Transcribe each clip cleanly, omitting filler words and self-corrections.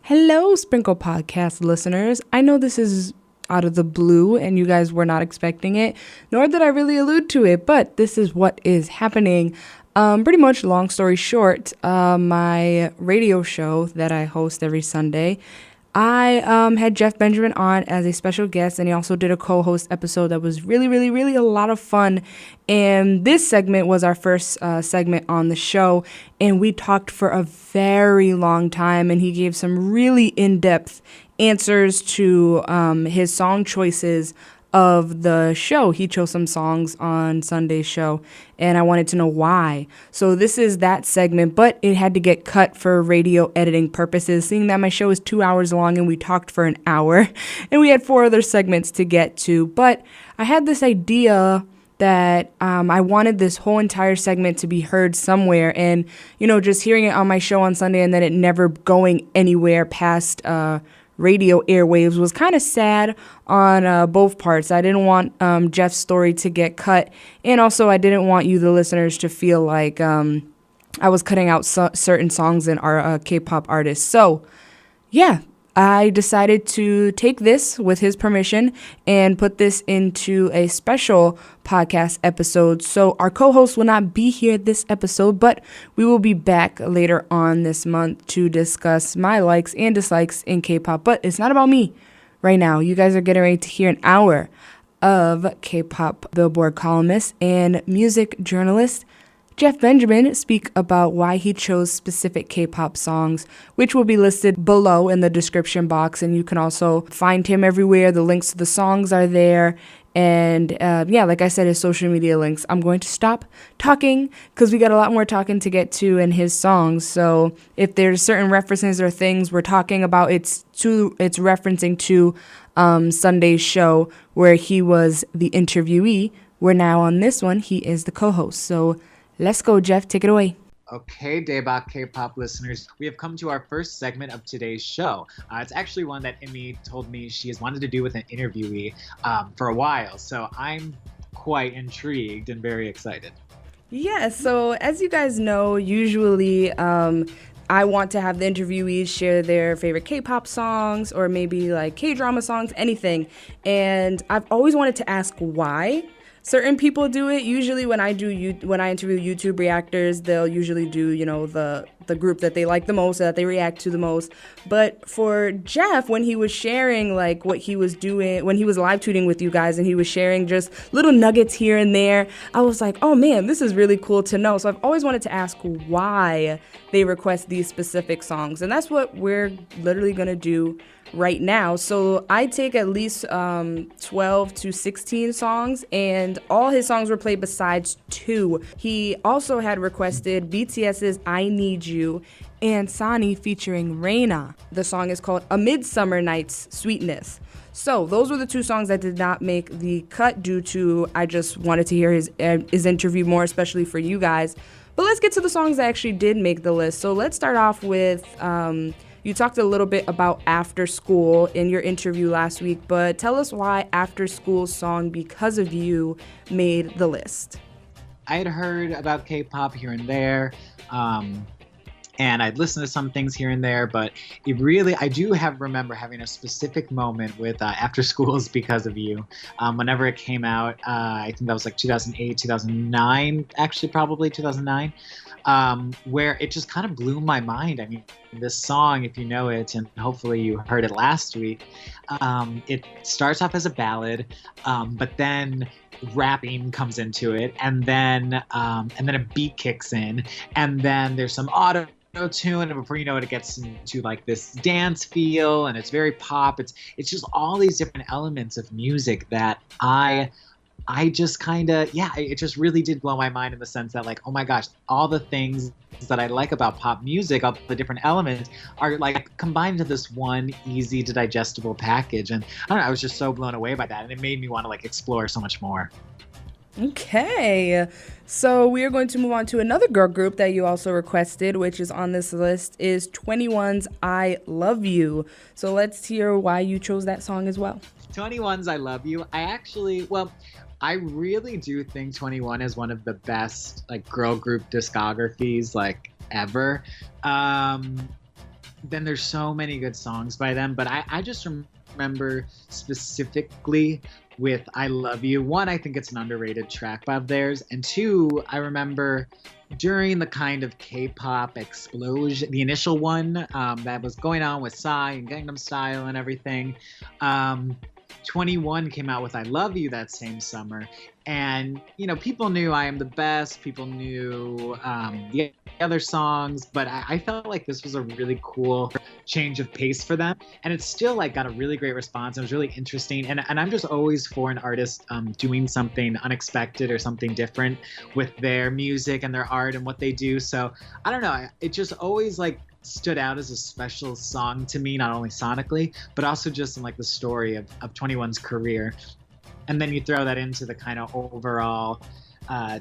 Hello, sprinKle podcast listeners. I know this is out of the blue and you guys were not expecting it, nor did I really allude to it, but this is what is happening. Pretty much, long story short, my radio show that I host every Sunday, I had Jeff Benjamin on as a special guest, and he also did a co-host episode that was really, really, really a lot of fun. And this segment was our first segment on the show, and we talked for a very long time, and he gave some really in-depth answers to his song choices of the show. He chose some songs on Sunday's show, and I wanted to know why. So this is that segment, but it had to get cut for radio editing purposes, seeing that my show is 2 hours long and we talked for an hour, and we had 4 other segments to get to. But I had this idea that I wanted this whole entire segment to be heard somewhere, and, you know, just hearing it on my show on Sunday and then it never going anywhere past radio airwaves was kind of sad on both parts. I didn't want Jeff's story to get cut, and also I didn't want you, the listeners, to feel like I was cutting out certain songs in our K-pop artists. So, yeah, I decided to take this with his permission and put this into a special podcast episode. So our co-host will not be here this episode, but we will be back later on this month to discuss my likes and dislikes in K-pop. But it's not about me right now. You guys are getting ready to hear an hour of K-pop Billboard columnist and music journalist Jeff Benjamin speak about why he chose specific K-pop songs, which will be listed below in the description box, and you can also find him everywhere. The links to the songs are there, and yeah, like I said, his social media links. I'm going to stop talking because we got a lot more talking to get to in his songs. So if there's certain references or things we're talking about, it's referencing to Sunday's show where he was the interviewee. Where now on this one, he is the co-host. So let's go, Jeff. Take it away. Okay, Daebak K-pop listeners, we have come to our first segment of today's show. It's actually one that Immy told me she has wanted to do with an interviewee for a while, so I'm quite intrigued and very excited. Yeah, so as you guys know, usually I want to have the interviewees share their favorite K-pop songs or maybe like K-drama songs, anything. And I've always wanted to ask why certain people do it. Usually when I interview YouTube reactors, they'll usually do, you know, the group that they like the most, that they react to the most. But for Jeff, when he was sharing like what he was doing, when he was live tweeting with you guys and he was sharing just little nuggets here and there, I was like, oh man, this is really cool to know. So I've always wanted to ask why they request these specific songs. And that's what we're literally going to do right now. So I take at least 12 to 16 songs, and all his songs were played besides 2. He also had requested BTS's I Need You and Sunny featuring Reina. The song is called A Midsummer Night's Sweetness. So those were the 2 songs that did not make the cut due to I just wanted to hear his interview more, especially for you guys. But let's get to the songs that actually did make the list. So let's start off with you talked a little bit about After School in your interview last week, but tell us why After School's song Because of You made the list. I had heard about K-pop here and there, and I'd listened to some things here and there, but I do remember having a specific moment with After School's Because of You. Whenever it came out, I think that was like 2008, 2009, actually probably 2009. Where it just kind of blew my mind. I mean, this song, if you know it, and hopefully you heard it last week, it starts off as a ballad, but then rapping comes into it, and then a beat kicks in, and then there's some auto tune, and before you know it, it gets into like this dance feel, and it's very pop. It's just all these different elements of music that I just kind of, it just really did blow my mind in the sense that, like, oh my gosh, all the things that I like about pop music, all the different elements are like combined into this one easy to digestible package. And I don't know, I was just so blown away by that. And it made me want to like explore so much more. Okay, so we are going to move on to another girl group that you also requested, which is on this list, is 21's I Love You. So let's hear why you chose that song as well. 21's I Love You. I really do think 21 is one of the best like girl group discographies like ever. then there's so many good songs by them, but I just remember specifically with I Love You. One, I think it's an underrated track of theirs, and two, I remember during the kind of K-pop explosion, the initial one that was going on with Psy and Gangnam Style and everything. 21 came out with I Love You that same summer, and people knew I Am the Best, people knew the other songs, but I felt like this was a really cool change of pace for them, and it still like got a really great response. It was really interesting, and I'm just always for an artist doing something unexpected or something different with their music and their art and what they do. So I don't know, it just always like stood out as a special song to me, not only sonically but also just in like the story of 21's career. And then you throw that into the kind of overall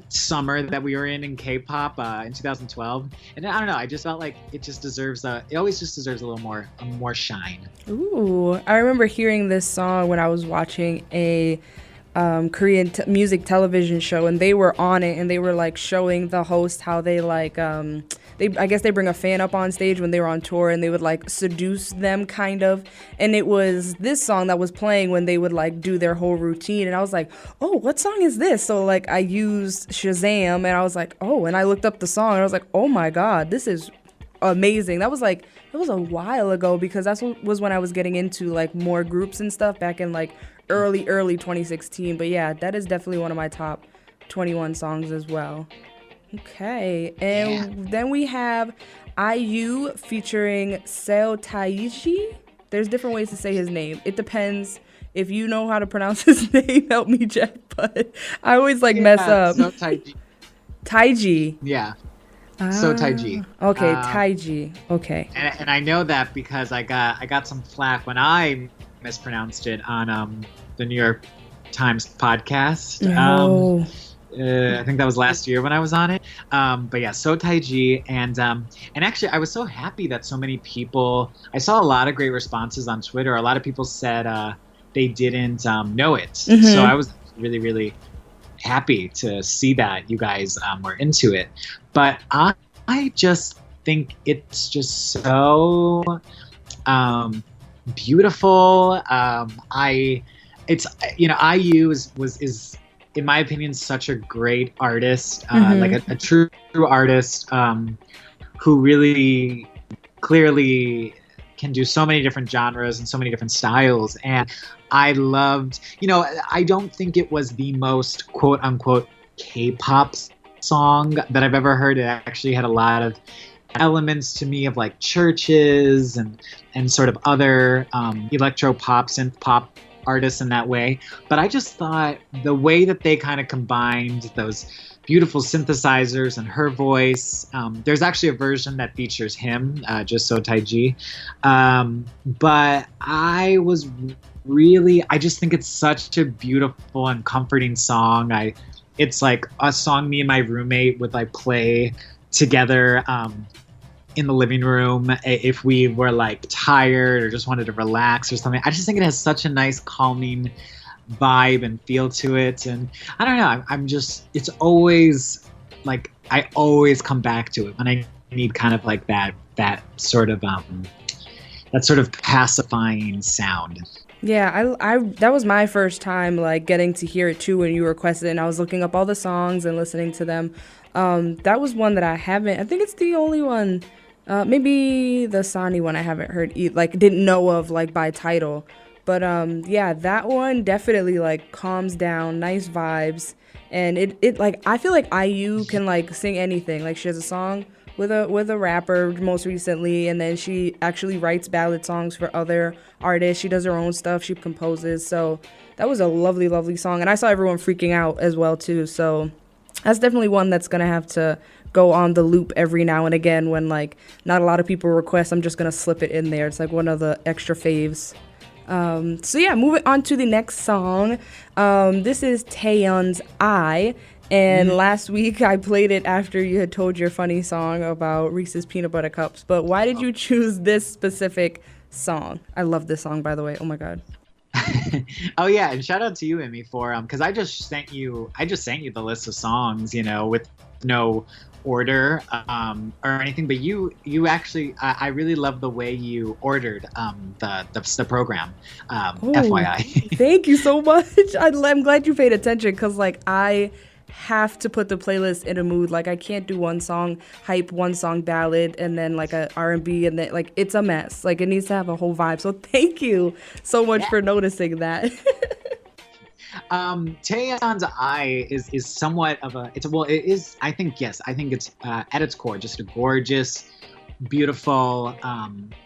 summer that we were in K-pop in 2012, and I don't know, I just felt like it always just deserves a little more shine. Ooh, I remember hearing this song when I was watching a Korean music television show, and they were on it, and they were like showing the host how they like I guess they bring a fan up on stage when they were on tour, and they would like seduce them kind of, and it was this song that was playing when they would like do their whole routine, and I was like, oh, what song is this? So like I used Shazam, and I was like, oh, and I looked up the song, and I was like, oh my god, this is amazing. It was a while ago, because was when I was getting into like more groups and stuff back in like early 2016. But yeah, that is definitely one of my top 21 songs as well. Okay, and then we have IU featuring Seo Taiji. There's different ways to say his name. It depends. If you know how to pronounce his name, help me, Jeff. But I always mess up. Seo Taiji. Taiji. Yeah. Seo Taiji. Okay, Taiji. Okay. And I know that because I got some flack when I mispronounced it on the New York Times podcast. No. I think that was last year when I was on it. But yeah, Seo Taiji, and actually I was so happy that so many people. I saw a lot of great responses on Twitter. A lot of people said they didn't know it, Mm-hmm. so I was really, really happy to see that you guys were into it. But I just think it's just so beautiful. IU is in my opinion such a great artist, like a true artist who really clearly can do so many different genres and so many different styles. And I loved, I don't think it was the most quote unquote K-pop song that I've ever heard. It actually had a lot of elements to me of like churches and sort of other electro pop, synth pop artists in that way. But I just thought the way that they kind of combined those beautiful synthesizers and her voice, there's actually a version that features him, just Seo Taiji, but I just think it's such a beautiful and comforting song. It's like a song me and my roommate would like play together in the living room if we were like tired or just wanted to relax or something. I just think it has such a nice calming vibe and feel to it, and I don't know, it's always like I always come back to it when I need kind of like that sort of pacifying sound. Yeah, I that was my first time like getting to hear it too when you requested it, and I was looking up all the songs and listening to them. That was one that I think it's the only one, maybe the Sani one I haven't heard, like didn't know of like by title. But yeah, that one definitely like calms down, nice vibes, and it like I feel like IU can like sing anything. Like she has a song with a rapper most recently, and then she actually writes ballad songs for other artists. She does her own stuff, she composes. So that was a lovely, lovely song, and I saw everyone freaking out as well too. So that's definitely one that's gonna have to go on the loop every now and again when like not a lot of people request. I'm just gonna slip it in there. It's like one of the extra faves. So yeah, moving on to the next song. This is Taeyeon's I, and last week I played it after you had told your funny song about Reese's Peanut Butter Cups. But why did you choose this specific song? I love this song, by the way. Oh my god. Oh yeah, and shout out to you, Immy, for because I just sent you the list of songs, with no order or anything, but you actually I really love the way you ordered the program. Oh, FYI. thank you so much. I'm glad you paid attention because, like, I have to put the playlist in a mood. Like, I can't do one song hype, one song ballad, and then like a R&B, and then like it's a mess. Like, it needs to have a whole vibe. So thank you so much for noticing that. Taeyeon's Eye is somewhat of a it is, I think, yes, I think it's at its core just a gorgeous, beautiful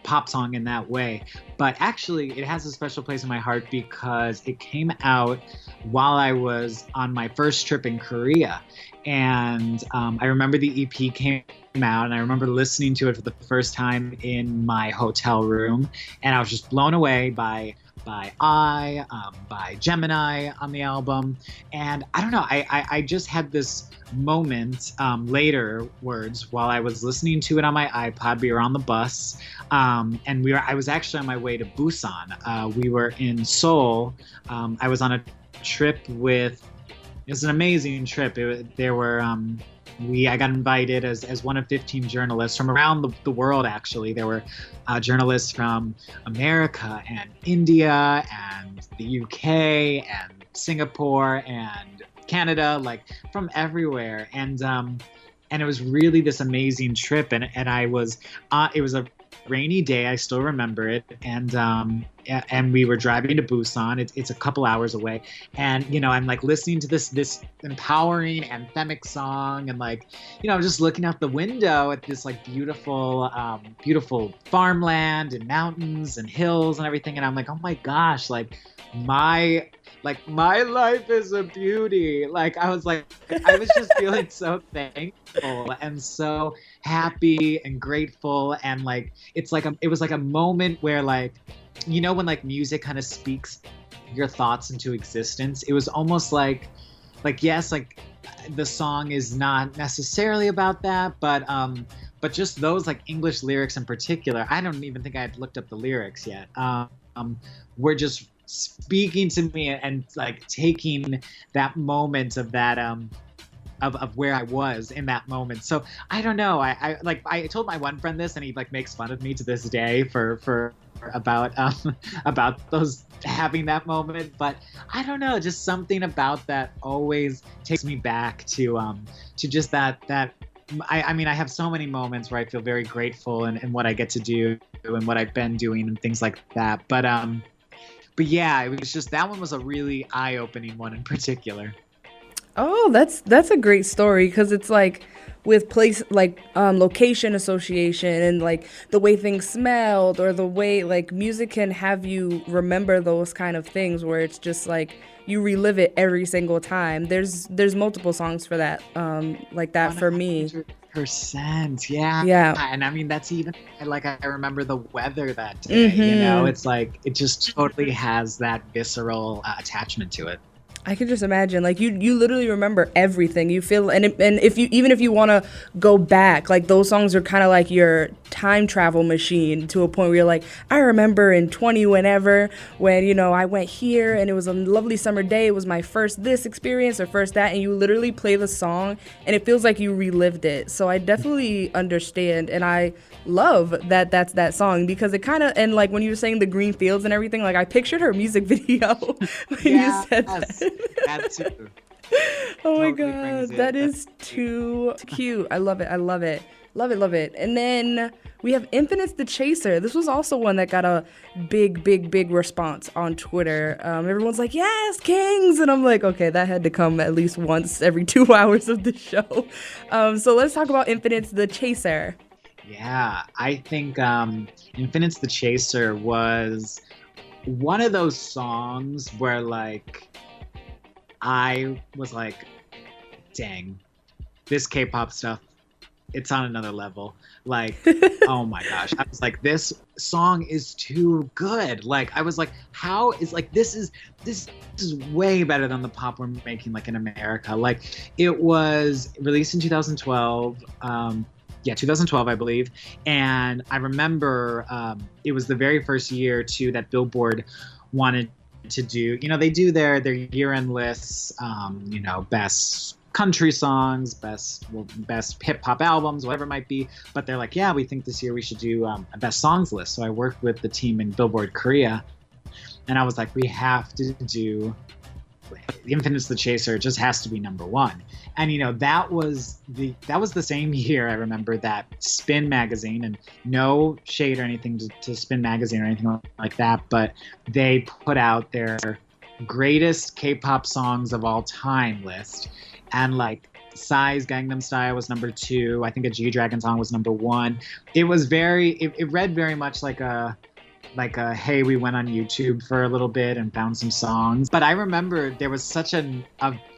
pop song in that way. But actually, it has a special place in my heart because it came out while I was on my first trip in Korea. And I remember the EP came out, and I remember listening to it for the first time in my hotel room. And I was just blown away by by Gemini on the album. And I don't know, I just had this moment later words while I was listening to it on my iPod. We were on the bus, and I was actually on my way to Busan. We were in Seoul. I was on a trip with, it was an amazing trip. I got invited as one of 15 journalists from around the world, actually. There were journalists from America and India and the UK and Singapore and Canada, like from everywhere. And it was really this amazing trip. And I was, it was a rainy day, I still remember it. And we were driving to Busan. It's a couple hours away, and I'm like listening to this empowering anthemic song, and like I'm just looking out the window at this like beautiful farmland and mountains and hills and everything, and I'm like, oh my gosh, like my life is a beauty. Like I was just feeling so thankful and so happy and grateful, and like it was like a moment where like when like music kind of speaks your thoughts into existence. It was almost like yes, like the song is not necessarily about that, but just those like English lyrics in particular, I don't even think I had looked up the lyrics yet, were just speaking to me and like taking that moment of that of where I was in that moment. So I don't know. I told my one friend this, and he like makes fun of me to this day for about those having that moment. But I don't know, just something about that always takes me back to just that. I mean, I have so many moments where I feel very grateful and what I get to do and what I've been doing and things like that. But yeah, it was just, that one was a really eye-opening one in particular. Oh, that's a great story, because it's like with place like location association and like the way things smelled, or the way like music can have you remember those kind of things where it's just like you relive it every single time. There's multiple songs for that, like that 100%, for me. Yeah. And I mean, that's even like, I remember the weather that day. It's like it just totally has that visceral attachment to it. I can just imagine, like you literally remember everything you feel, and if you want to go back, like those songs are kind of like your time travel machine to a point where you're like, I remember in 20 whenever when I went here and it was a lovely summer day. It was my first this experience or first that, and you literally play the song and it feels like you relived it. So I definitely understand, and I love that that's that song, because it kind of, and like when you were saying the green fields and everything, like I pictured her music video when you said that. That too. Oh my god, that is too cute. I love it. Love it. And then we have Infinite's The Chaser. This was also one that got a big response on Twitter. Everyone's like, yes, Kings! And I'm like, okay, that had to come at least once every 2 hours of the show. So let's talk about Infinite's The Chaser. Yeah, I think Infinite's The Chaser was one of those songs where like I was like, dang, this K-pop stuff, it's on another level. Like, oh my gosh. I was like, this song is too good. Like, I was like, how is like, this is way better than the pop we're making like in America. Like, it was released in 2012. 2012, I believe. And I remember it was the very first year too that Billboard wanted to do, they do their year-end lists, best country songs, best hip hop albums, whatever it might be. But they're like, yeah, we think this year we should do a best songs list. So I worked with the team in Billboard Korea, and I was like, we have to do Infinite's the Chaser. It just has to be number one. And that was the same year, I remember, that Spin magazine, and no shade or anything to Spin magazine or anything like that, but they put out their greatest K-pop songs of all time list, and like Psy's Gangnam Style was number 2. I think a G-Dragon song was number 1. It was it read very much like a hey, we went on YouTube for a little bit and found some songs. But I remember there was such a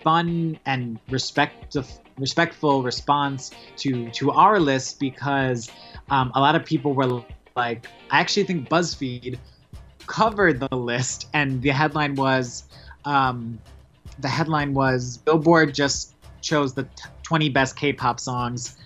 fun and respectful response to our list, because a lot of people were like, I actually think BuzzFeed covered the list, and the headline was Billboard just chose the 20 best K-pop songs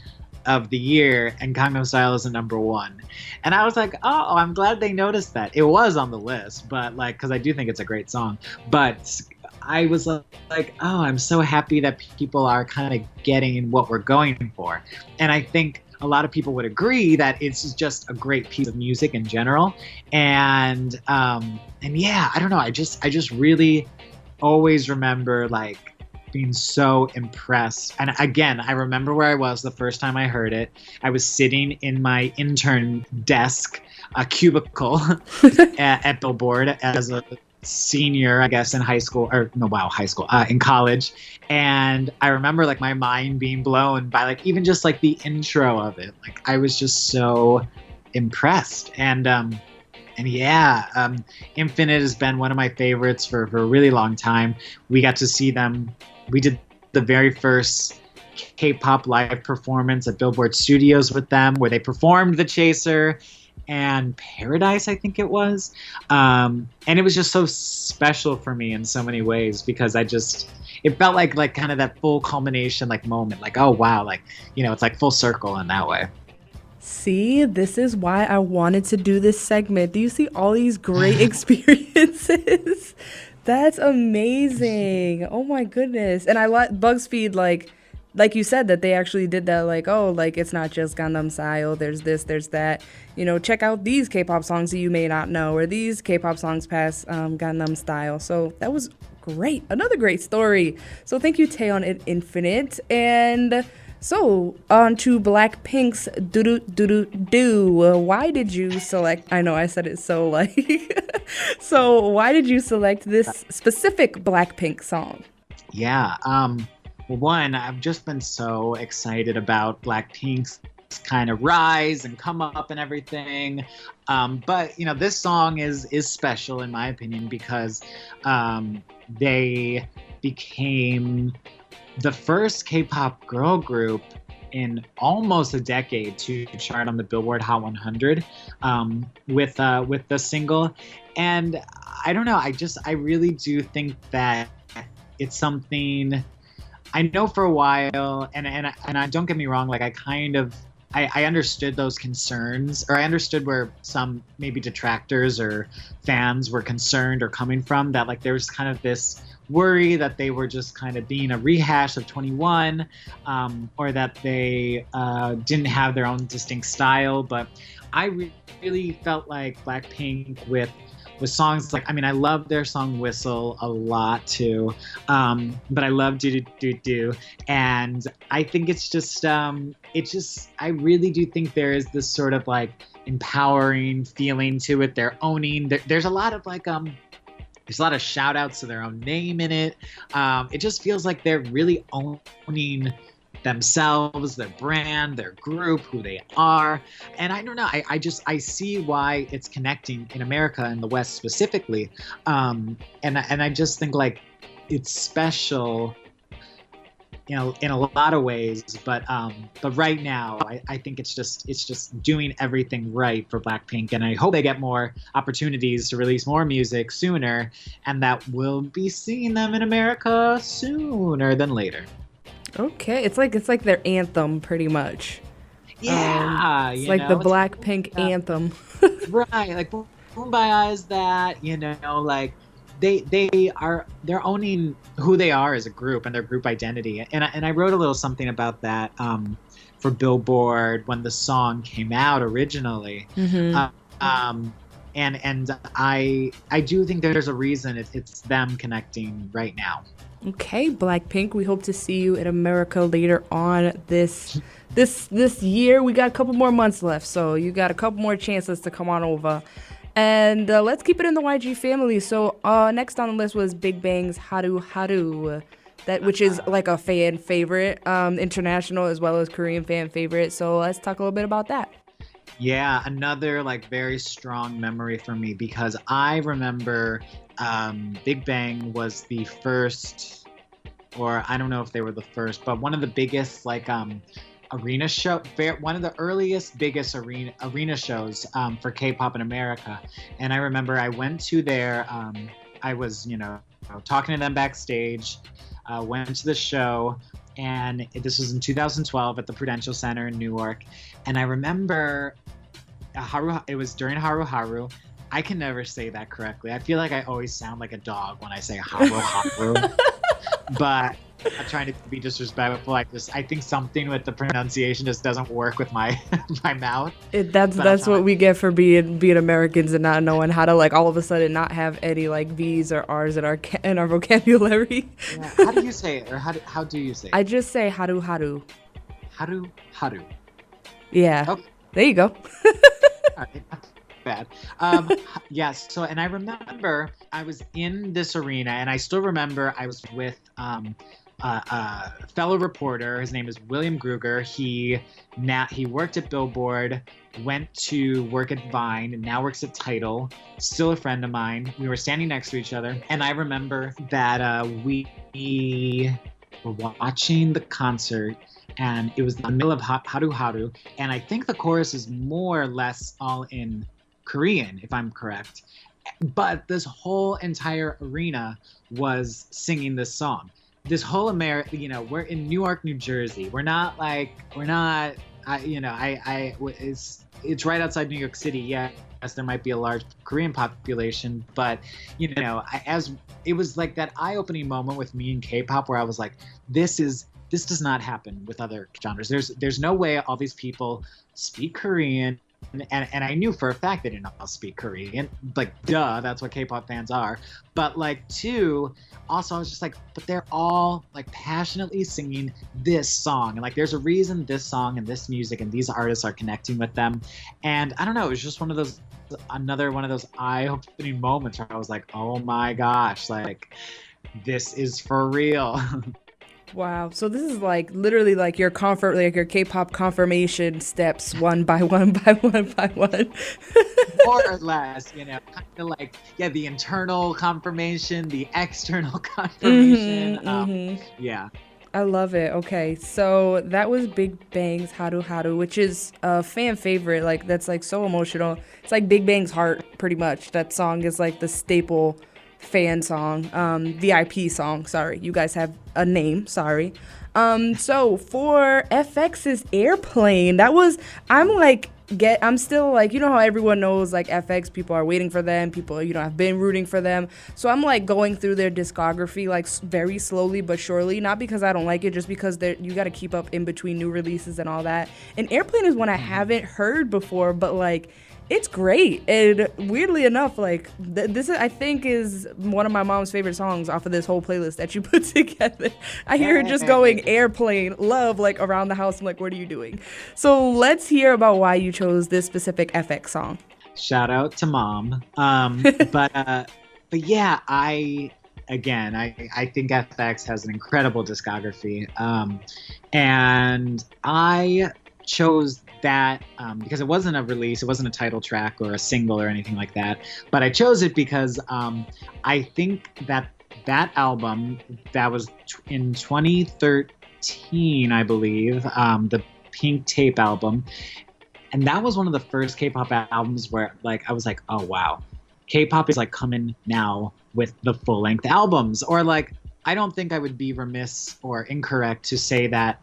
of the year, and Gangnam Style is a number 1. And I was like, oh, I'm glad they noticed that. It was on the list, but like, because I do think it's a great song. But I was like, oh, I'm so happy that people are kind of getting what we're going for. And I think a lot of people would agree that it's just a great piece of music in general. And yeah, I don't know. I just really always remember like being so impressed. And again, I remember where I was the first time I heard it. I was sitting in my intern desk, a cubicle at Billboard as a senior, I guess, in high school, in college. And I remember like my mind being blown by like even just like the intro of it. Like I was just so impressed. And yeah, Infinite has been one of my favorites for a really long time. We got to see them. We did the very first K-pop live performance at Billboard Studios with them, where they performed The Chaser and Paradise, I think it was. And it was just so special for me in so many ways, because it felt like kind of that full culmination like moment. Like, oh wow, like, it's like full circle in that way. See, this is why I wanted to do this segment. Do you see all these great experiences? That's amazing. Oh my goodness. And I like BuzzFeed, like you said, that they actually did that, like, oh, like it's not just Gangnam Style, there's this, there's that. Check out these K-pop songs that you may not know, or these K-pop songs past Gangnam Style. So that was great. Another great story. So thank you, Taeyeon and Infinite. And so, on to Blackpink's Ddu-Du. Why did you select, I know I said it so so why did you select this specific Blackpink song? Yeah, well, one, I've just been so excited about Blackpink's kind of rise and come up and everything. But, this song is special in my opinion, because they became the first K-pop girl group in almost a decade to chart on the Billboard Hot 100 with the single. And I don't know, I really do think that it's something I know for a while, and I don't get me wrong, like I understood those concerns, or I understood where some maybe detractors or fans were concerned or coming from, that like there was kind of this worry that they were just kind of being a rehash of 21, or that they didn't have their own distinct style. But I really felt like Blackpink with songs like, I love their song Whistle a lot too, but I love Ddu-Du, and I think it's just I really do think there is this sort of like empowering feeling to it. They're owning, there's a lot of like there's a lot of shout outs to their own name in it. It just feels like they're really owning themselves, their brand, their group, who they are. And I don't know, I see why it's connecting in America and the West specifically. And I just think like it's special, in a lot of ways, but right now I think it's just doing everything right for Blackpink, and I hope they get more opportunities to release more music sooner, and that we'll be seeing them in America sooner than later. Okay, it's like their anthem pretty much. Yeah, it's like the Blackpink anthem. Right, like Kumbaya is that, like they're owning who they are as a group and their group identity. And I wrote a little something about that for Billboard when the song came out originally. Um, and I do think there's a reason it's them connecting right now. Okay, Blackpink, we hope to see you in America later on this year. We got a couple more months left, so you got a couple more chances to come on over. And let's keep it in the YG family. So next on the list was Big Bang's Haru, which is like a fan favorite, international as well as Korean fan favorite. So let's talk a little bit about that. Yeah, another like very strong memory for me because I remember Big Bang was the first, or I don't know if they were the first, but one of the biggest like arena show, one of the earliest, biggest arena shows for K-pop in America. And I remember I went to their, I was, talking to them backstage, went to the show, and this was in 2012 at the Prudential Center in Newark. And I remember it was during Haru. I can never say that correctly. I feel like I always sound like a dog when I say Haru. But I'm trying to be disrespectful. I think something with the pronunciation just doesn't work with my my mouth. That's what we get for being Americans and not knowing how to like all of a sudden not have any like V's or R's in our vocabulary. Yeah. How do you say it, or how do you say it? I just say Haru. Haru. Yeah. Okay. There you go. All right. Bad. Yes. So, and I remember I was in this arena, and I still remember I was with a fellow reporter. His name is William Gruger. He worked at Billboard, went to work at Vine, and now works at Tidal. Still a friend of mine. We were standing next to each other, and I remember that we were watching the concert. And it was the middle of Haru, and I think the chorus is more or less all in Korean, if I'm correct. But this whole entire arena was singing this song. This whole America, we're in Newark, New Jersey. It's right outside New York City. Yes, there might be a large Korean population, but it was like that eye-opening moment with me in K-pop where I was like, this does not happen with other genres. There's no way all these people speak Korean, and I knew for a fact they didn't all speak Korean. Like, duh, that's what K-pop fans are. But like, two, also I was just like, but they're all like passionately singing this song, and like, there's a reason this song and this music and these artists are connecting with them. And I don't know, it was just another one of those eye-opening moments where I was like, oh my gosh, like this is for real. Wow. So this is like literally like your your K-pop confirmation steps one by one by one by one. More or less, kind of like, the internal confirmation, the external confirmation. Yeah. I love it. Okay. So that was Big Bang's Haru, which is a fan favorite. Like, that's like so emotional. It's like Big Bang's heart, pretty much. That song is like the staple fan song, VIP song. Sorry, you guys have a name. Sorry. So for FX's Airplane, I'm still like, how everyone knows like FX, people are waiting for them, people, have been rooting for them. So I'm like going through their discography like very slowly but surely, not because I don't like it, just because you got to keep up in between new releases and all that. And Airplane is one I haven't heard before, but like, it's great. And weirdly enough, like this I think is one of my mom's favorite songs off of this whole playlist that you put together. I hear her just going Airplane, love, like around the house. I'm like, what are you doing? So let's hear about why you chose this specific FX song. Shout out to Mom. But yeah, I think FX has an incredible discography. And I chose that because it wasn't a release, it wasn't a title track or a single or anything like that, but I chose it because I think that album that was in 2013, I believe, the Pink Tape album, and that was one of the first K-pop albums where like I was like, oh wow, K-pop is like coming now with the full-length albums. Or like, I don't think I would be remiss or incorrect to say that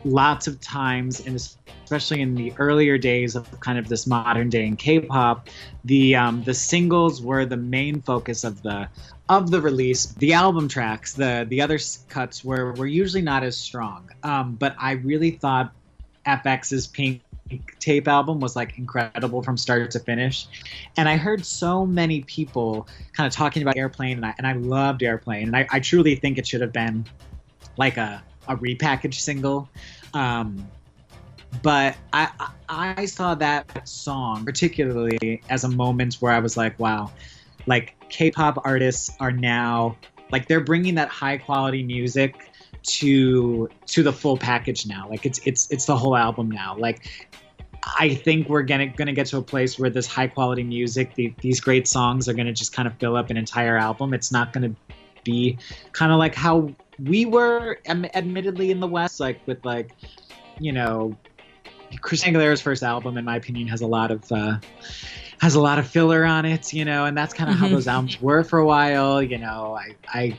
lots of times, and especially in the earlier days of kind of this modern day in K-pop, the singles were the main focus of the release. The album tracks, the other cuts were usually not as strong. But I really thought FX's Pink Tape album was like incredible from start to finish, and I heard so many people kind of talking about Airplane, and I loved Airplane, and I truly think it should have been like a repackaged single. But I saw that song particularly as a moment where I was like, wow, like K-pop artists are now like they're bringing that high quality music to the full package now. Like it's the whole album now. Like I think we're gonna get to a place where this high quality music, these great songs are gonna just kind of fill up an entire album. It's not gonna be kind of like how we were admittedly in the West, like with like, you know, Christina Aguilera's first album, in my opinion, has a lot of filler on it, you know, and that's kind of how those albums were for a while. You know, I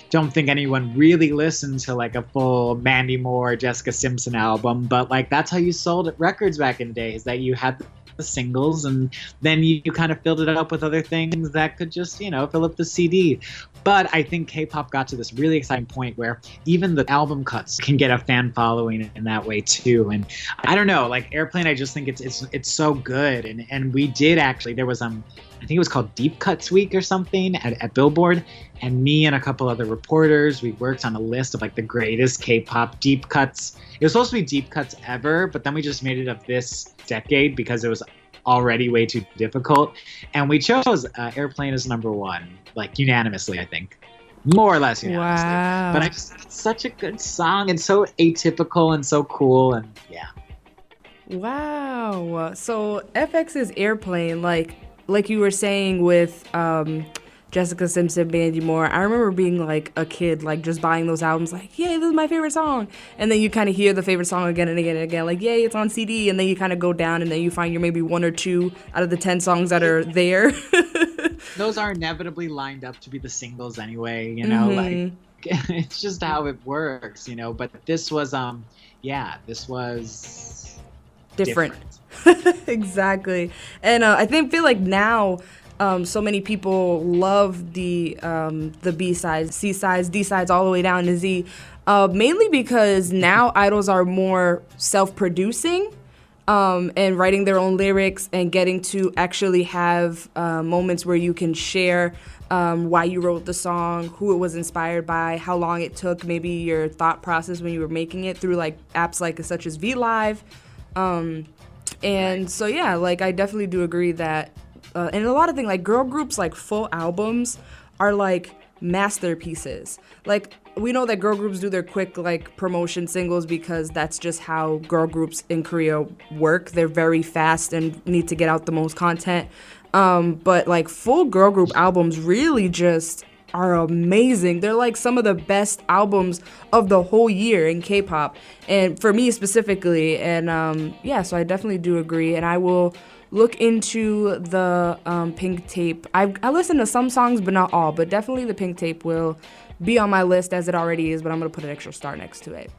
don't think anyone really listened to like a full Mandy Moore, Jessica Simpson album, but like that's how you sold records back in the day, is that you had the singles and then you kind of filled it up with other things that could just, you know, fill up the CD. But I think K-pop got to this really exciting point where even the album cuts can get a fan following in that way too. And I don't know, like Airplane, I just think it's so good. And we did actually, there was I think it was called Deep Cuts Week or something at Billboard, and me and a couple other reporters, we worked on a list of like the greatest K-pop deep cuts. It was supposed to be deep cuts ever, but then we just made it of this decade because it was already way too difficult, and we chose Airplane as number one, like unanimously, I think, more or less unanimously. Wow. But it's such a good song and so atypical and so cool, and yeah. Wow. So FX's Airplane, like you were saying with Jessica Simpson, Mandy Moore, I remember being like a kid, like just buying those albums, like, yay, this is my favorite song. And then you kind of hear the favorite song again and again and again, like, yay, it's on CD. And then you kind of go down and then you find you're maybe one or two out of the 10 songs that are there. Those are inevitably lined up to be the singles anyway, you know, like it's just how it works, you know. But this was, this was different. Exactly. And I feel like now, so many people love the B-sides, C-sides, D-sides, all the way down to Z, mainly because now idols are more self-producing and writing their own lyrics and getting to actually have moments where you can share why you wrote the song, who it was inspired by, how long it took, maybe your thought process when you were making it through like apps like such as VLive. And so, yeah, like I definitely do agree that and a lot of things, like girl groups, like full albums are like masterpieces. Like we know that girl groups do their quick like promotion singles because that's just how girl groups in Korea work. They're very fast and need to get out the most content. But like full girl group albums really just are amazing. They're like some of the best albums of the whole year in K-pop, and for me specifically. And so I definitely do agree, and I will look into the Pink Tape. I listen to some songs, but not all. But definitely the Pink Tape will be on my list as it already is, but I'm going to put an extra star next to it.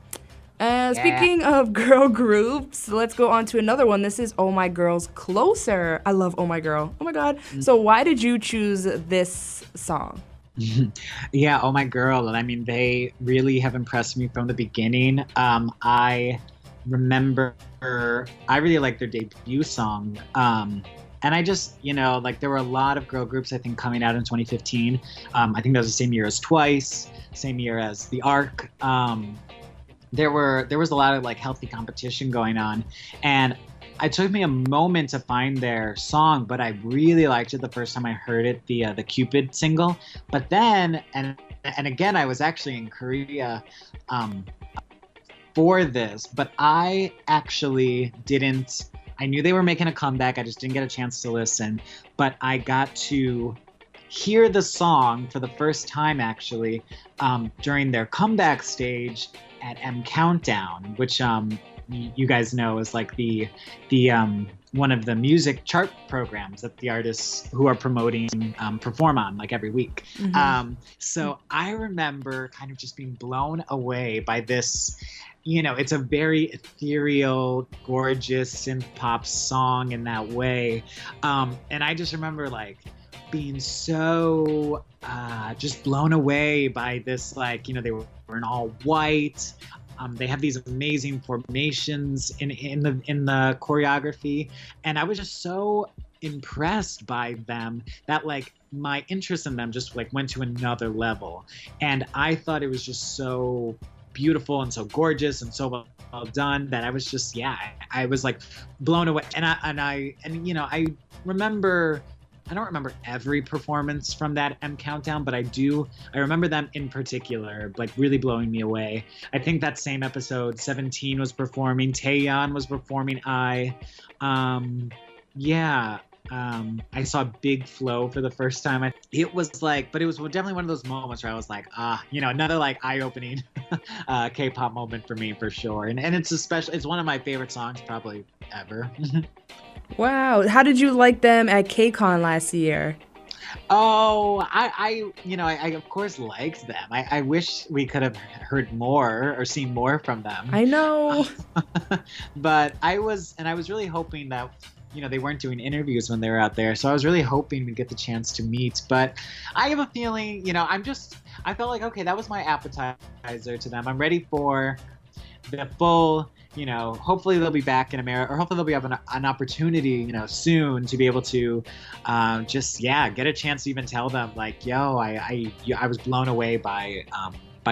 Speaking of girl groups, let's go on to another one. This is Oh My Girl's Closer. I love Oh My Girl. Oh my God. So why did you choose this song? Yeah, Oh My Girl. I mean, they really have impressed me from the beginning. I remember I really liked their debut song. And I just, you know, like there were a lot of girl groups, I think, coming out in 2015. I think that was the same year as Twice, same year as The Arc. There was a lot of like healthy competition going on. And it took me a moment to find their song, but I really liked it the first time I heard it, the Cupid single. But then, and again, I was actually in Korea for this, but I actually didn't. I knew they were making a comeback. I just didn't get a chance to listen, but I got to hear the song for the first time actually during their comeback stage at M Countdown, which you guys know is like the one of the music chart programs that the artists who are promoting perform on like every week. So I remember kind of just being blown away by this it's a very ethereal, gorgeous synth pop song in that way. And I just remember like being so just blown away by this, like, they were in all white. They have these amazing formations in the choreography, and I was just so impressed by them that like my interest in them just like went to another level. And I thought it was just so beautiful and so gorgeous and so well done that I was just, I was like blown away. And I remember, I don't remember every performance from that M Countdown, but I remember them in particular, like really blowing me away. I think that same episode, 17 was performing, Taeyeon was performing, I saw Big Flow for the first time. It was like, but it was definitely one of those moments where I was like, another like eye-opening K-pop moment for me for sure. And it's one of my favorite songs probably ever. Wow. How did you like them at KCON last year? Oh, I of course liked them. I wish we could have heard more or seen more from them. I know. But I was really hoping that, they weren't doing interviews when they were out there. So I was really hoping we'd get the chance to meet. But I have a feeling, I felt like, okay, that was my appetizer to them. I'm ready for the full, hopefully they'll be back in America, or hopefully they'll be an opportunity, soon to be able to get a chance to even tell them like, yo, I was blown away by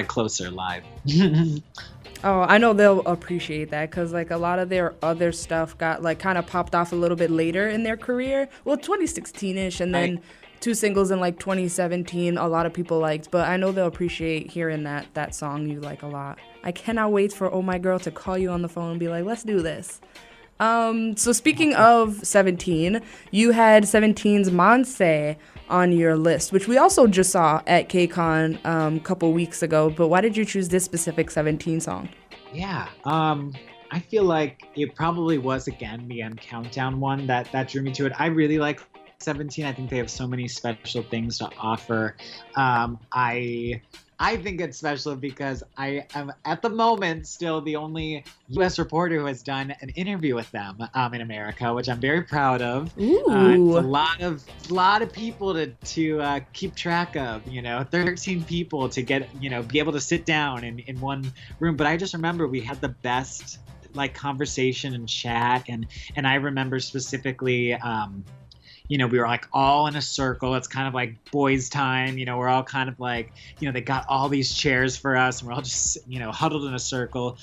Closer live. Oh, I know they'll appreciate that because like a lot of their other stuff got like kind of popped off a little bit later in their career. Well, 2016-ish, and then two singles in like 2017 a lot of people liked, but I know they'll appreciate hearing that song you like a lot. I cannot wait for Oh My Girl to call you on the phone and be like, let's do this. So speaking of 17, you had 17's Monsta on your list, which we also just saw at KCON a couple weeks ago, but why did you choose this specific 17 song? Yeah, I feel like it probably was, again, the M Countdown one that drew me to it. I really like 17. I think they have so many special things to offer. I think it's special because I am at the moment still the only U.S. reporter who has done an interview with them in America, which I'm very proud of. Ooh. It's a lot of people to keep track of. 13 people to get be able to sit down in one room. But I just remember we had the best like conversation and chat, and I remember specifically. We were like all in a circle. It's kind of like boys' time. We're all kind of like, they got all these chairs for us and we're all just, huddled in a circle.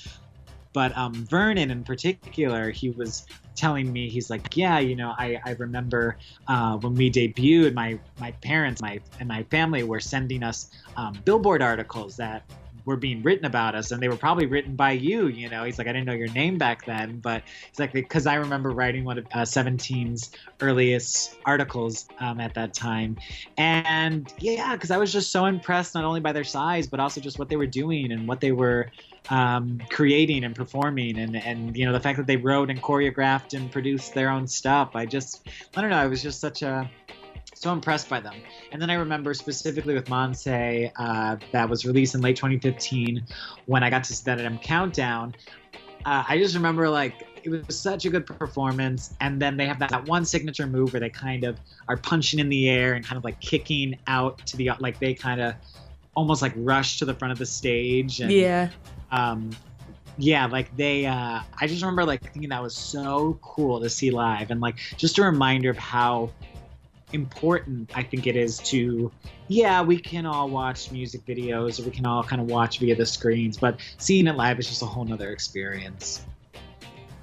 But Vernon in particular, he was telling me, he's like, yeah, I remember when we debuted, my parents and my family were sending us Billboard articles that were being written about us, and they were probably written by you. He's like, I didn't know your name back then, but he's like, because I remember writing one of 17's earliest articles at that time. And because I was just so impressed not only by their size but also just what they were doing and what they were creating and performing, and the fact that they wrote and choreographed and produced their own stuff. I don't know, I was just so impressed by them. And then I remember specifically with Monsta, that was released in late 2015, when I got to see that at M Countdown. I just remember like it was such a good performance. And then they have that one signature move where they kind of are punching in the air and kind of like kicking out to the, like they kind of almost like rush to the front of the stage. And, like they, I just remember like thinking that was so cool to see live, and like just a reminder of how important I think it is to, we can all watch music videos or we can all kind of watch via the screens, but seeing it live is just a whole nother experience.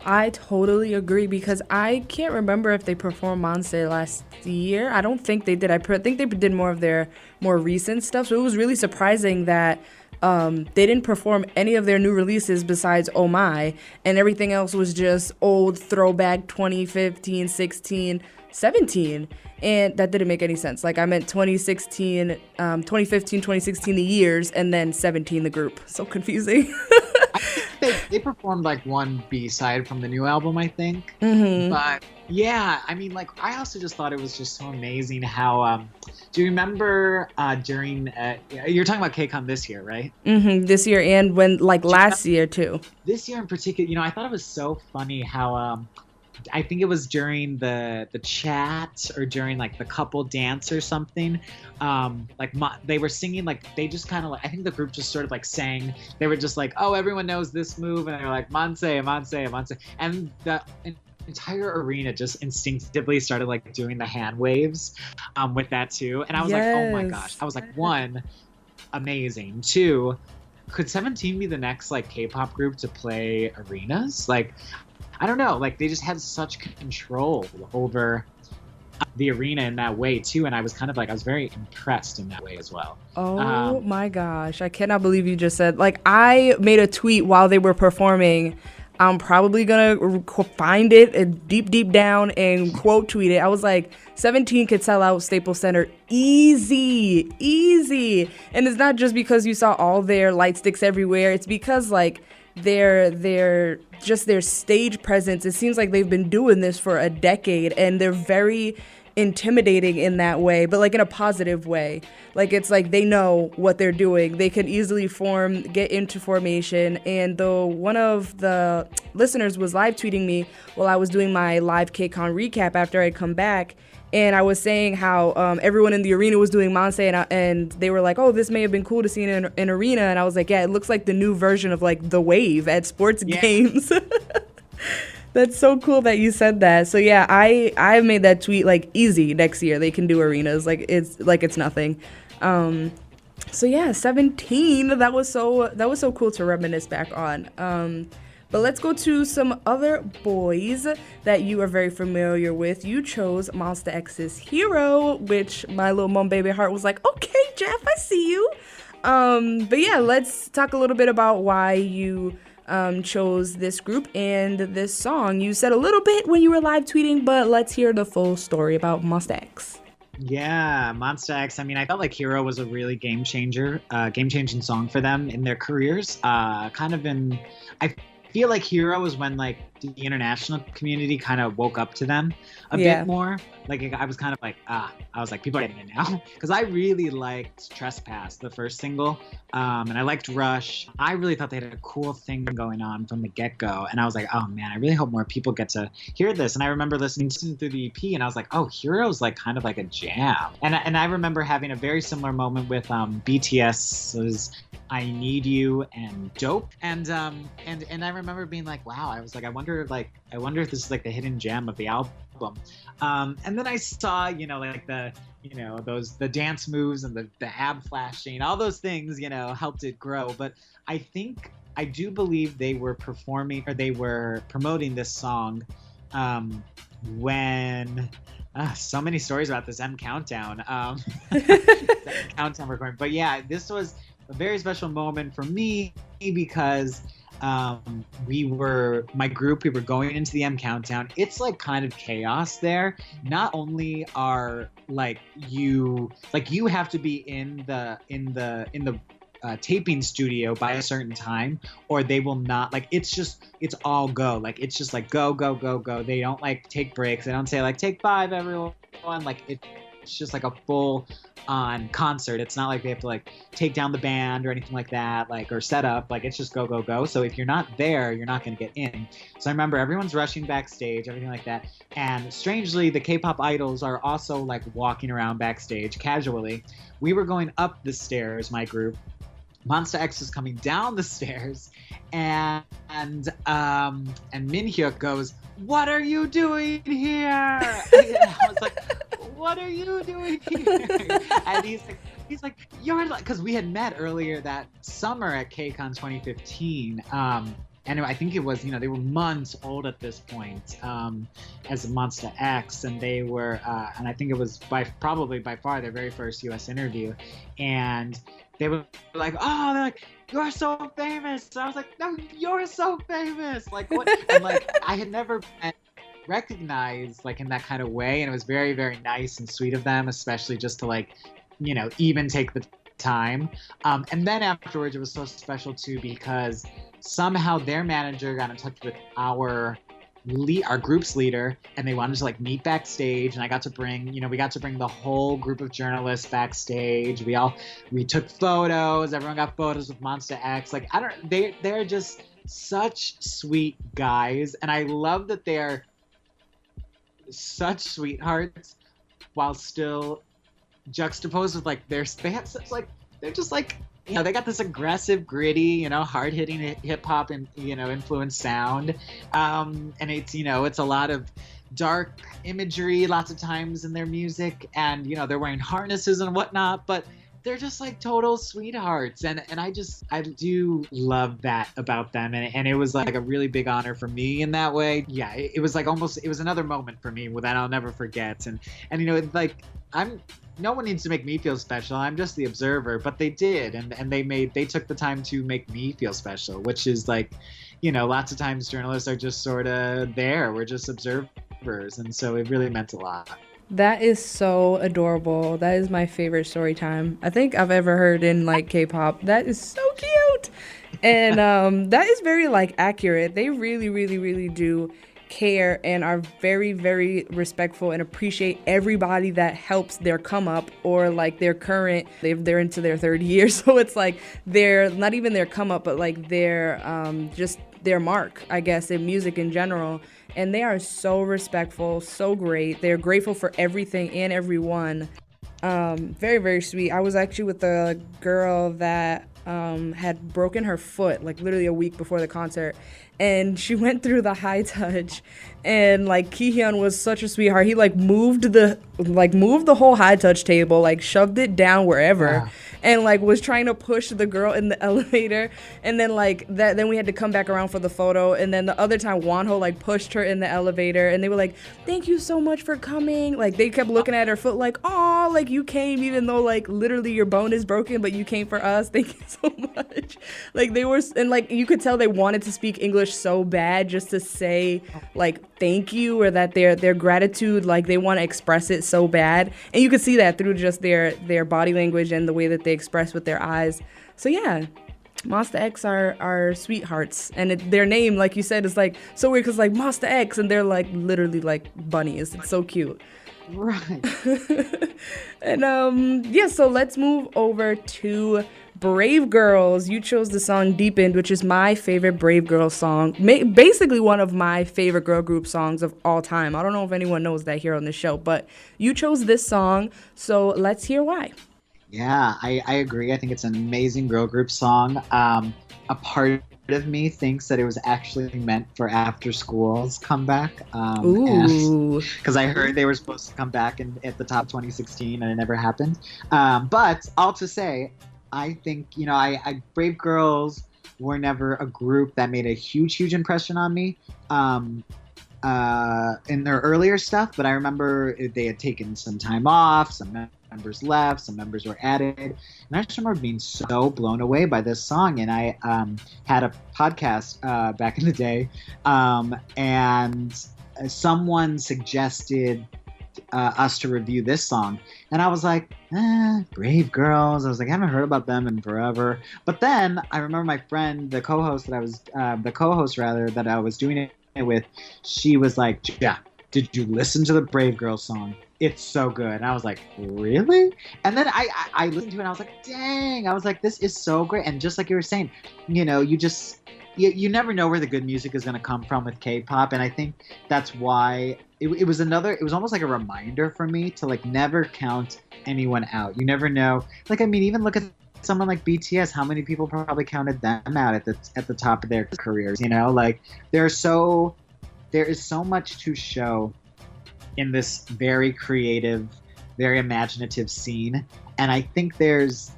I totally agree, because I can't remember if they performed Monsta last year. I don't think they did. I think they did more of their more recent stuff, so it was really surprising that they didn't perform any of their new releases besides Oh My, and everything else was just old throwback 2015, 16, 17, and that didn't make any sense. Like I meant 2016, 2015, 2016 the years, and then 17 the group. So confusing. I think they performed like one B-side from the new album, I think. Mm-hmm. But yeah, I mean, like I also just thought it was just so amazing how do you remember during you're talking about KCON this year, right? Mm-hmm. This year and when like last year too. This year in particular, I thought it was so funny how I think it was during the chat or during like the couple dance or something. They were singing, like they just kind of like, I think the group just sort of like sang. They were just like, oh, everyone knows this move, and they were like Monsta, Monsta, Monsta, and the entire arena just instinctively started like doing the hand waves with that too. And I was like, oh my gosh. I was like, one, amazing. Two, could 17 be the next like K-pop group to play arenas? Like, I don't know, like they just had such control over the arena in that way too, and I was very impressed in that way as well. Oh my gosh, I cannot believe you just said, like, I made a tweet while they were performing. I'm probably gonna find it deep down and quote tweet it. I was like, 17 could sell out Staples Center easy. And it's not just because you saw all their light sticks everywhere. It's because like their stage presence, it seems like they've been doing this for a decade, and they're very intimidating in that way, but like in a positive way. Like it's like they know what they're doing. They can easily get into formation. And though one of the listeners was live tweeting me while I was doing my live KCON recap after I'd come back, and I was saying how everyone in the arena was doing Monsta, and they were like, oh, this may have been cool to see in an arena. And I was like, yeah, it looks like the new version of like the wave at sports games. That's so cool that you said that. So yeah, I made that tweet like easy. Next year they can do arenas like it's nothing. So yeah, 17. That was so cool to reminisce back on. But let's go to some other boys that you are very familiar with. You chose Monsta X's Hero, which my little mom baby heart was like, okay, Jeff, I see you. But yeah, let's talk a little bit about why you chose this group and this song. You said a little bit when you were live tweeting, but let's hear the full story about Monsta X. Yeah, Monsta X. I mean, I felt like Hero was a really game-changing song for them in their careers. I feel like Hero was when like the international community kind of woke up to them a bit more. Like I was kind of like, I was like, people are getting it now. Because I really liked Trespass, the first single. And I liked Rush. I really thought they had a cool thing going on from the get-go. And I was like, oh man, I really hope more people get to hear this. And I remember listening through the EP, and I was like, oh, Hero's like kind of like a jam. And I remember having a very similar moment with BTS's I Need You and Dope. And I remember being like, wow, I was like, I wonder if this is like the hidden gem of the album. And then I saw, like the dance moves and the ab flashing, all those things, helped it grow. But I do believe they were promoting this song when so many stories about this M Countdown countdown recording. But yeah, this was a very special moment for me because we were going into the M Countdown. It's like kind of chaos there. Not only are you have to be in the taping studio by a certain time, or they will not, it's all go. It's just like go. They don't take breaks. They don't say take 5 everyone. It's just like a full on concert. It's not like they have to take down the band or anything like that, or set up. It's just go. So if you're not there, you're not going to get in. So I remember everyone's rushing backstage, everything like that. And strangely, the K-pop idols are also walking around backstage casually. We were going up the stairs, my group. Monsta X is coming down the stairs, and Minhyuk goes, "What are you doing here?" I was like, "What are you doing here?" And he's like, "You're like," because we had met earlier that summer at KCON 2015. And I think it was, they were months old at this point as Monsta X, and they were, and I think it was probably by far their very first U.S. interview, and they were like, "Oh, they're like, you're so famous." So I was like, "No, you're so famous." What? And I had never been recognized in that kind of way, and it was very, very nice and sweet of them, especially just to even take the time. And then afterwards, it was so special too because somehow their manager got in touch with our group's leader, and they wanted to like meet backstage, and I got to bring, we got to bring the whole group of journalists backstage. We took photos, everyone got photos with Monsta X. Like, they're just such sweet guys, and I love that they're such sweethearts while still juxtaposed with like they have such like, they're just like, they got this aggressive, gritty, hard-hitting hip-hop and, influenced sound. And it's, it's a lot of dark imagery lots of times in their music. And, they're wearing harnesses and whatnot, but they're just like total sweethearts. And I do love that about them. And it was like a really big honor for me in that way. Yeah, it was like it was another moment for me that I'll never forget. And like, no one needs to make me feel special. I'm just the observer, but they did. And they took the time to make me feel special, which is like, lots of times journalists are just sort of there. We're just observers. And so it really meant a lot. That is so adorable. That is my favorite story time I think I've ever heard in like K-pop. That is so cute. And that is very like accurate. They really, really, really do care and are very, very respectful and appreciate everybody that helps their come up or like their current. They're into their third year, so it's like they're not even their come up, but like their just their mark, I guess, in music in general. And they are so respectful, so great. They're grateful for everything and everyone. Very, very sweet. I was actually with a girl that had broken her foot like literally a week before the concert, and she went through the high touch, and like Kihyun was such a sweetheart. He like moved the whole high touch table, like shoved it down wherever. Yeah. And like was trying to push the girl in the elevator, and then like that then we had to come back around for the photo. And then the other time Wonho like pushed her in the elevator, and they were like, thank you so much for coming. Like they kept looking at her foot like, oh, like you came even though like literally your bone is broken, but you came for us. Thank you so much. Like they were, and like you could tell they wanted to speak English so bad just to say like thank you, or that their gratitude, like they want to express it so bad. And you could see that through just their body language and the way that they express with their eyes. So yeah, Monsta X are sweethearts, and their name, like you said, is like so weird because like Monsta X, and they're like literally like bunnies. It's so cute. Right. And yeah, so let's move over to Brave Girls. You chose the song Deepened, which is my favorite Brave Girls song. Basically one of my favorite girl group songs of all time. I don't know if anyone knows that here on the show, but you chose this song, so let's hear why. Yeah, I agree. I think it's an amazing girl group song. A part of me thinks that it was actually meant for After School's comeback. Ooh. Because I heard they were supposed to come back at the top 2016 and it never happened. But all to say, I think, Brave Girls were never a group that made a huge impression on me in their earlier stuff. But I remember they had taken some time off, some members left, some members were added. And I just remember being so blown away by this song. And I had a podcast back in the day, and someone suggested us to review this song. And I was like, Brave Girls. I was like, I haven't heard about them in forever. But then I remember my friend, the co-host that I was doing it with, she was like, yeah, did you listen to the Brave Girls song? It's so good. And I was like, really? And then I listened to it and I was like, dang. I was like, this is so great. And just like you were saying, you never know where the good music is going to come from with K-pop. And I think that's why it was almost like a reminder for me to like never count anyone out. You never know. Like, I mean, even look at someone like BTS, how many people probably counted them out at the top of their careers, like there is so much to show in this very creative, very imaginative scene. And I think there's,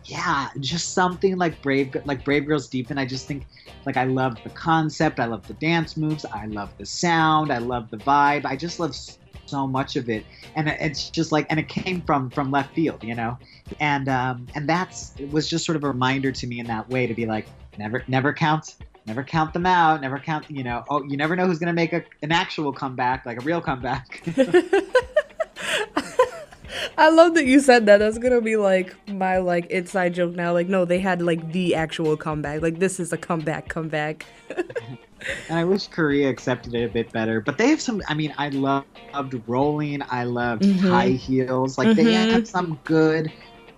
just something like Brave Girls Deepened. I just think, like, I love the concept. I love the dance moves. I love the sound. I love the vibe. I just love so much of it. And it's just like, and it came from left field, And it was just sort of a reminder to me in that way to be like, never count them out. Never count, you never know who's going to make an actual comeback, like a real comeback. I love that you said that. That's gonna be like my like inside joke now. Like, no, they had like the actual comeback. Like, this is a comeback. And I wish Korea accepted it a bit better. But they have some. I mean, I loved Rolling. I loved High Mm-hmm. Heels. Like they Mm-hmm. have some good.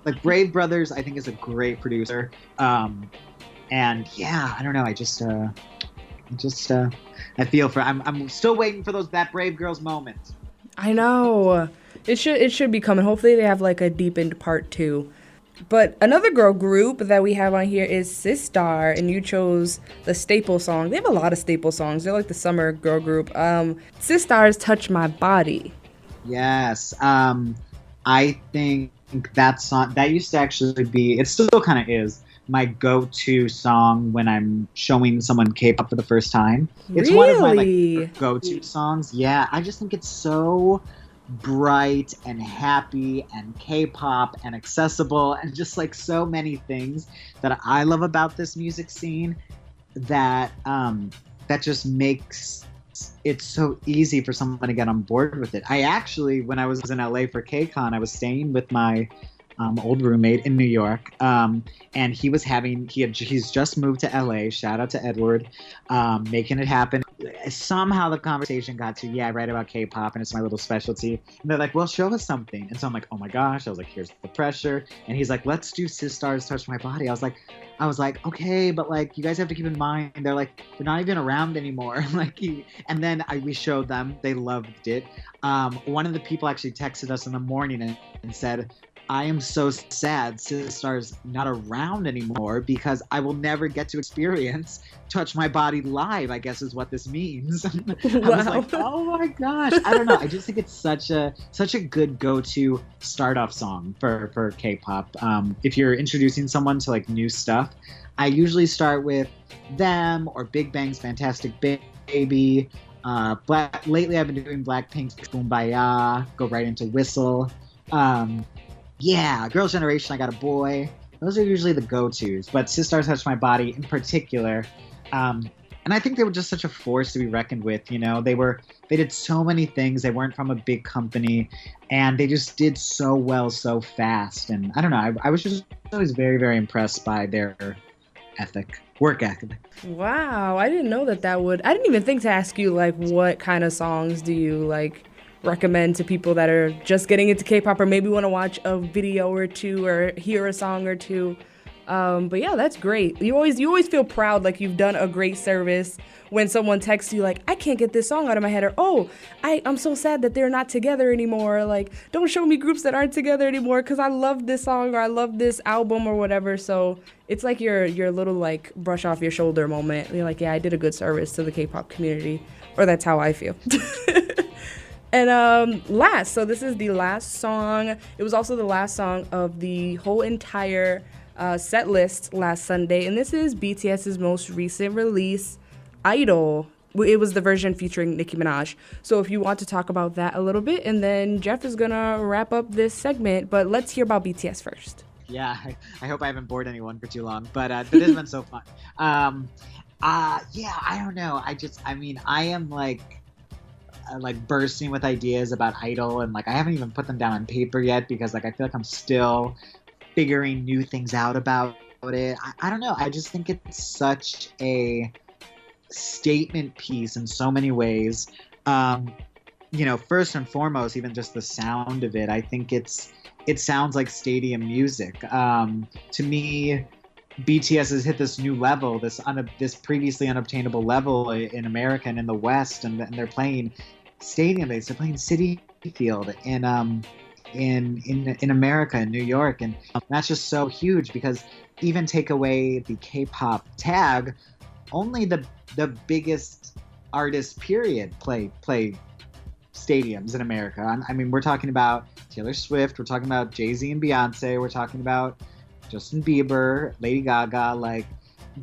Like Brave Brothers, I think is a great producer. And yeah, I don't know. I feel for. I'm still waiting for that Brave Girls moment. I know. It should be coming. Hopefully they have like a Deepened part 2. But another girl group that we have on here is Sistar, and you chose the staple song. They have a lot of staple songs. They're like the summer girl group. Sistar's "Touch My Body." Yes. I think that song that used to actually be. It still kind of is my go-to song when I'm showing someone K-pop for the first time. It's one of my Really? go-to songs. Yeah, I just think it's so bright and happy and K-pop and accessible and just like so many things that I love about this music scene that that just makes it so easy for someone to get on board with it. I actually, when I was in LA for KCON, I was staying with my old roommate in New York, and he's just moved to LA. Shout out to Edward, making it happen. Somehow the conversation got to, yeah, I write about K-pop and it's my little specialty. And they're like, well, show us something. And so I'm like, oh my gosh. I was like, here's the pressure. And he's like, let's do Sistar's "Touch My Body." I was like, okay, but like, you guys have to keep in mind, they're not even around anymore. And then we showed them, they loved it. One of the people actually texted us in the morning and said, I am so sad Sistar's not around anymore because I will never get to experience "Touch My Body" live, I guess is what this means. I was like, Wow. oh my gosh. I don't know. I just think it's such a good go-to start-off song for K-pop. If you're introducing someone to like new stuff, I usually start with them or Big Bang's "Fantastic Baby." Lately I've been doing Blackpink's "Kumbaya," go right into "Whistle." Yeah, Girls' Generation, I Got a Boy. Those are usually the go-tos, but Sistar "Touch My Body" in particular. And I think they were just such a force to be reckoned with. You know, they did so many things. They weren't from a big company, and they just did so well, so fast. And I don't know, I was just always very, very impressed by their work ethic. Wow, I didn't know that would. I didn't even think to ask you like what kind of songs do you like recommend to people that are just getting into K-pop or maybe want to watch a video or two or hear a song or two. But yeah, that's great. You always feel proud like you've done a great service when someone texts you like, I can't get this song out of my head, or oh, I'm so sad that they're not together anymore. Like, don't show me groups that aren't together anymore because I love this song or I love this album or whatever. So it's like your little like brush off your shoulder moment. You're like, yeah, I did a good service to the K-pop community, or that's how I feel. And so this is the last song. It was also the last song of the whole entire set list last Sunday, and this is BTS's most recent release, Idol. It was the version featuring Nicki Minaj. So if you want to talk about that a little bit, and then Jeff is gonna wrap up this segment, but let's hear about BTS first. Yeah, I hope I haven't bored anyone for too long, but it has been so fun. Yeah, I don't know. I am like bursting with ideas about Idol, and like I haven't even put them down on paper yet because like I feel like I'm still figuring new things out about it. I don't know. I just think it's such a statement piece in so many ways. First and foremost, even just the sound of it, I think it sounds like stadium music. To me, BTS has hit this new level, this previously unobtainable level in America and in the West, and they're playing stadium based. They're playing Citi Field in America, in New York, and that's just so huge because even take away the K-pop tag, only the biggest artists period play stadiums in America. I mean, we're talking about Taylor Swift, we're talking about Jay-Z and Beyonce, we're talking about Justin Bieber, Lady Gaga. Like,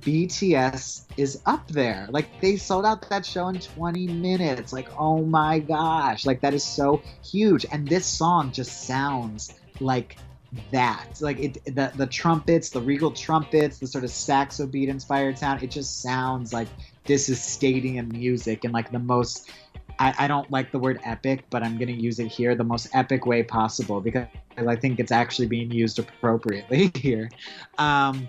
BTS is up there. Like, they sold out that show in 20 minutes. Like, oh my gosh, like that is so huge. And this song just sounds like that. Like the trumpets, the regal trumpets, the sort of saxo beat inspired sound, it just sounds like this is stadium music in like the most I don't like the word epic, but I'm going to use it here the most epic way possible because I think it's actually being used appropriately here. Um,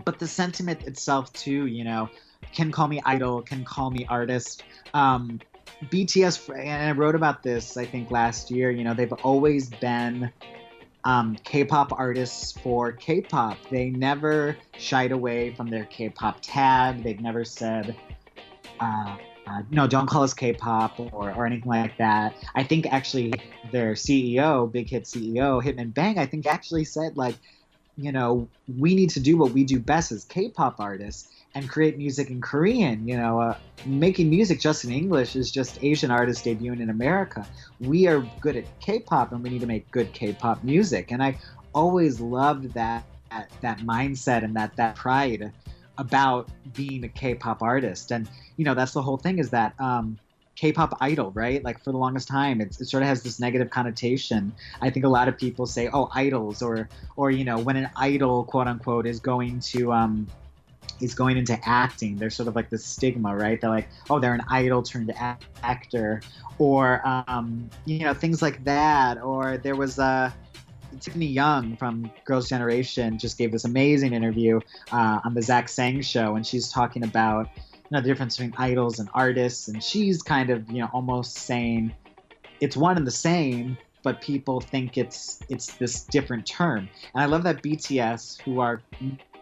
but the sentiment itself too, can call me idol, can call me artist. Um, BTS, and I wrote about this, I think last year, they've always been K-pop artists for K-pop. They never shied away from their K-pop tag. They've never said, no, don't call us K-pop or anything like that. I think actually their CEO, Big Hit CEO, Hitman Bang, I think actually said like, we need to do what we do best as K-pop artists and create music in Korean. Making music just in English is just Asian artists debuting in America. We are good at K-pop and we need to make good K-pop music. And I always loved that mindset and that pride about being a K-pop artist. And that's the whole thing, is that K-pop idol, right? Like for the longest time, it sort of has this negative connotation. I think a lot of people say, oh, idols, or when an idol, quote unquote, is going into acting, there's sort of like this stigma, right? They're like, oh, they're an idol turned actor, or things like that. Or there was Tiffany Young from Girls' Generation just gave this amazing interview on the Zach Sang show, and she's talking about the difference between idols and artists, and she's kind of almost saying it's one and the same, but people think it's this different term. And I love that BTS, who are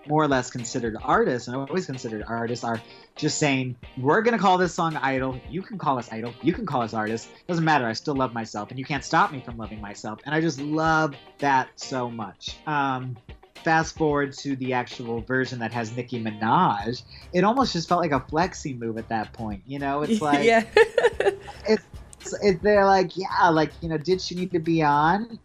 more or less considered artists, and always considered artists, are just saying, we're going to call this song idol. You can call us idol. You can call us artists. Doesn't matter. I still love myself, and you can't stop me from loving myself. And I just love that so much. Fast forward to the actual version that has Nicki Minaj. It almost just felt like a flexing move at that point. It's like, yeah. they're like, yeah, like, did she need to be on?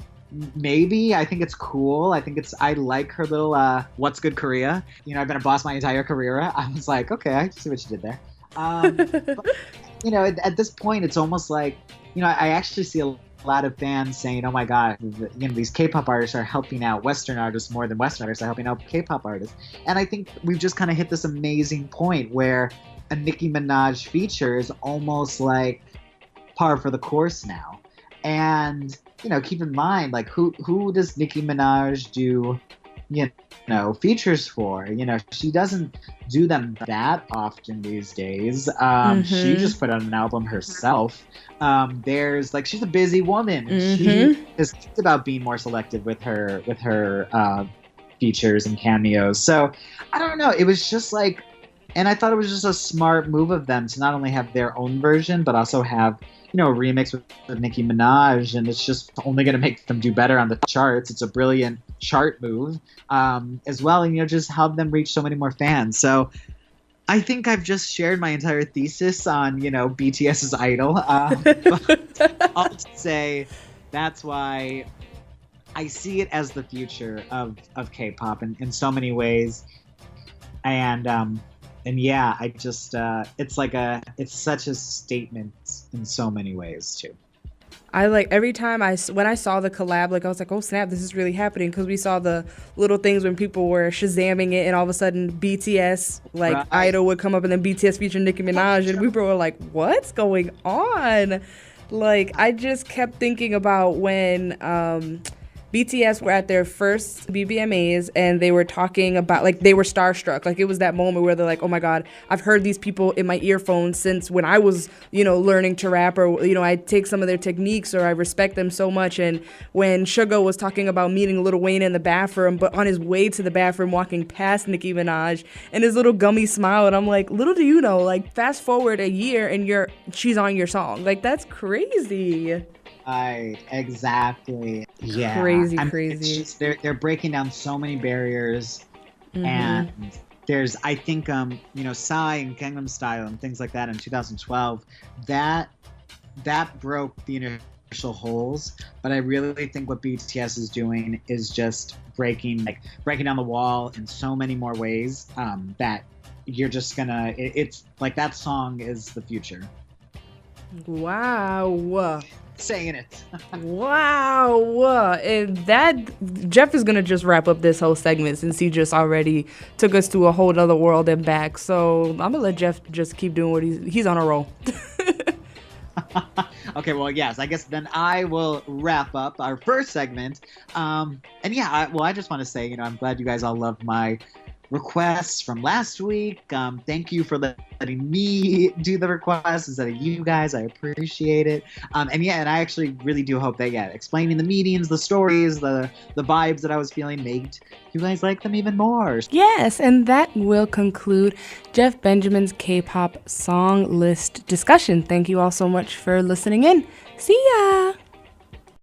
Maybe. I think it's cool. I like her little what's good Korea. I've been a boss my entire career. I was like, okay, I see what you did there. But, at this point, it's almost like, I actually see a lot of fans saying, oh my God, these K-pop artists are helping out Western artists more than Western artists are helping out K-pop artists. And I think we've just kind of hit this amazing point where a Nicki Minaj feature is almost like par for the course now. And keep in mind, like, who does Nicki Minaj do, features for? She doesn't do them that often these days. She just put out an album herself. There's like, she's a busy woman. She is about being more selective with her features and cameos. So I don't know. It was just like, and I thought it was just a smart move of them to not only have their own version, but also have a remix with Nicki Minaj, and it's just only going to make them do better on the charts. It's a brilliant chart move as well, and just help them reach so many more fans. So I think I've just shared my entire thesis on BTS's idol, but I'll just say that's why I see it as the future of K-pop in so many ways. And yeah, I just it's such a statement in so many ways too. I like every time when I saw the collab, like I was like, oh snap, this is really happening, because we saw the little things when people were Shazamming it, and all of a sudden BTS Idol would come up, and then BTS featuring Nicki Minaj, and we were like, what's going on? Like, I just kept thinking about when BTS were at their first BBMAs, and they were talking about, like, they were starstruck. Like, it was that moment where they're like, oh my God, I've heard these people in my earphones since when I was, learning to rap, or, I take some of their techniques, or I respect them so much. And when Suga was talking about meeting Lil Wayne in the bathroom, but on his way to the bathroom, walking past Nicki Minaj, and his little gummy smile, and I'm like, little do you know, like, fast forward a year and she's on your song. Like, that's crazy. Exactly. Yeah. Crazy. It's just, they're breaking down so many barriers, and there's, I think, Psy and Gangnam Style and things like that in 2012, that broke the initial holes. But I really think what BTS is doing is just breaking down the wall in so many more ways, that you're just gonna, it's like, that song is the future. Wow. Saying it. Wow. And that, Jeff is gonna just wrap up this whole segment, since he just already took us to a whole other world and back. So I'm gonna let Jeff just keep doing what he's on a roll. Okay, well, yes, I guess then I will wrap up our first segment. And yeah, I just want to say, I'm glad you guys all loved my requests from last week. Thank you for letting me do the requests instead of you guys. I appreciate it. And yeah, and I actually really do hope that, yeah, explaining the meetings, the stories, the vibes that I was feeling made you guys like them even more. Yes, and that will conclude Jeff Benjamin's K-pop song list discussion. Thank you all so much for listening in. See ya!